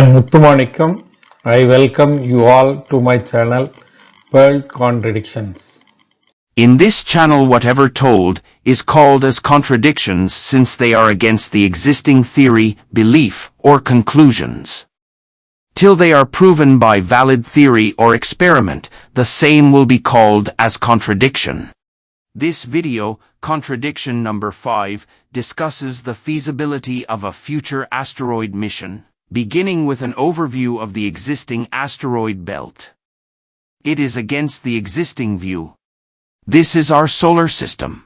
am Muthumanikam. I welcome you all to my channel World Contradictions. In this channel, whatever told is called as contradictions since they are against the existing theory, belief, or conclusions. Till they are proven by valid theory or experiment, the same will be called as contradiction. This video, contradiction number 5, discusses the feasibility of a future asteroid mission, beginning with an overview of the existing asteroid belt. It is against the existing view. This is our solar system.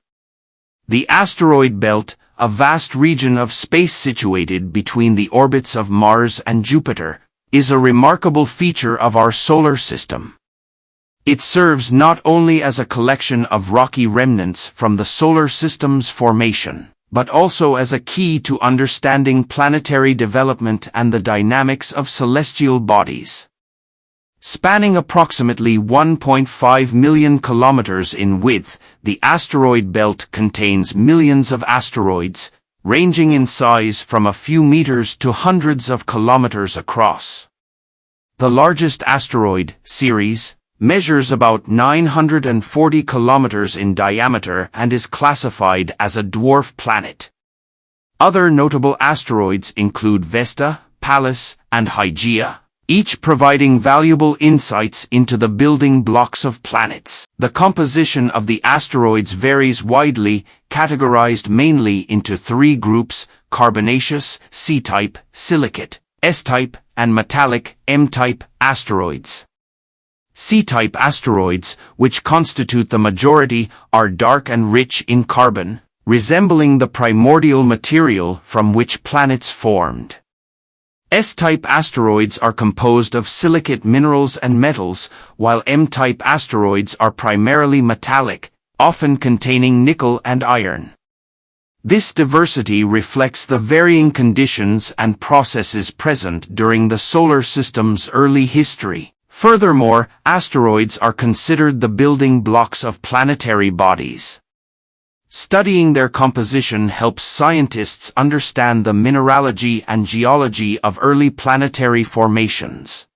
The asteroid belt, a vast region of space situated between the orbits of Mars and Jupiter, is a remarkable feature of our solar system. It serves not only as a collection of rocky remnants from the solar system's formation, but also as a key to understanding planetary development and the dynamics of celestial bodies. Spanning approximately 1.5 million kilometers in width, the asteroid belt contains millions of asteroids, ranging in size from a few meters to hundreds of kilometers across. The largest asteroid, Ceres, measures about 940 kilometers in diameter and is classified as a dwarf planet. Other notable asteroids include Vesta, Pallas, and Hygeia, each providing valuable insights into the building blocks of planets. The composition of the asteroids varies widely, categorized mainly into 3 groups: carbonaceous, C-type, silicate, S-type, and metallic, M-type, asteroids. C-type asteroids, which constitute the majority, are dark and rich in carbon, resembling the primordial material from which planets formed. S-type asteroids are composed of silicate minerals and metals, while M-type asteroids are primarily metallic, often containing nickel and iron. This diversity reflects the varying conditions and processes present during the solar system's early history. Furthermore, asteroids are considered the building blocks of planetary bodies. Studying their composition helps scientists understand the mineralogy and geology of early planetary formations.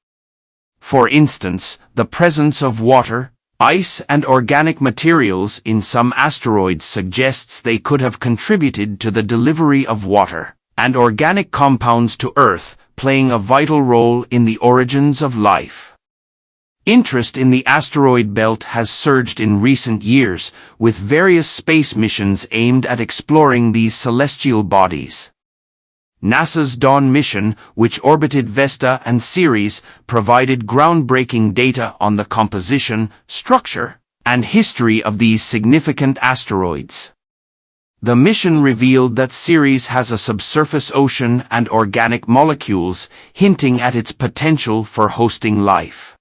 For instance, the presence of water, ice, and organic materials in some asteroids suggests they could have contributed to the delivery of water and organic compounds to Earth, playing a vital role in the origins of life. Interest in the asteroid belt has surged in recent years, with various space missions aimed at exploring these celestial bodies. NASA's Dawn mission, which orbited Vesta and Ceres, provided groundbreaking data on the composition, structure, and history of these significant asteroids. The mission revealed that Ceres has a subsurface ocean and organic molecules, hinting at its potential for hosting life.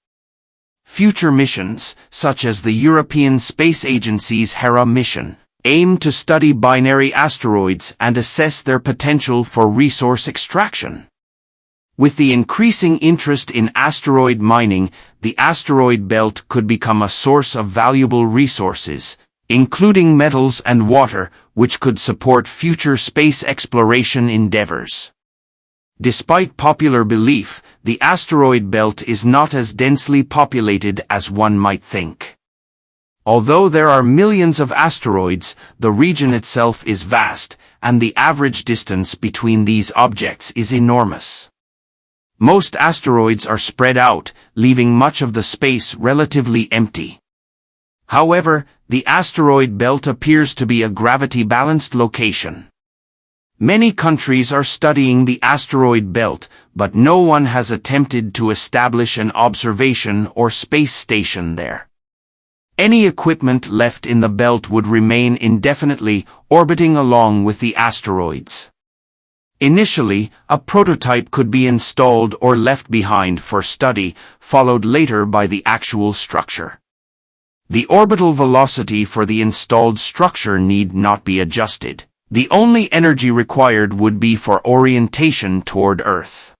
Future missions, such as the European Space Agency's Hera mission, aim to study binary asteroids and assess their potential for resource extraction. With the increasing interest in asteroid mining, the asteroid belt could become a source of valuable resources, including metals and water, which could support future space exploration endeavors. Despite popular belief, the asteroid belt is not as densely populated as one might think. Although there are millions of asteroids, the region itself is vast, and the average distance between these objects is enormous. Most asteroids are spread out, leaving much of the space relatively empty. However, the asteroid belt appears to be a gravity-balanced location. Many countries are studying the asteroid belt, but no one has attempted to establish an observation or space station there. Any equipment left in the belt would remain indefinitely, orbiting along with the asteroids. Initially, a prototype could be installed or left behind for study, followed later by the actual structure. The orbital velocity for the installed structure need not be adjusted. The only energy required would be for orientation toward Earth.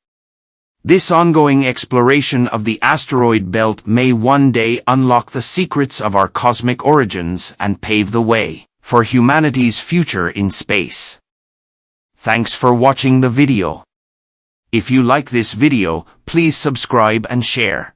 This ongoing exploration of the asteroid belt may one day unlock the secrets of our cosmic origins and pave the way for humanity's future in space. Thanks for watching the video. If you like this video, please subscribe and share.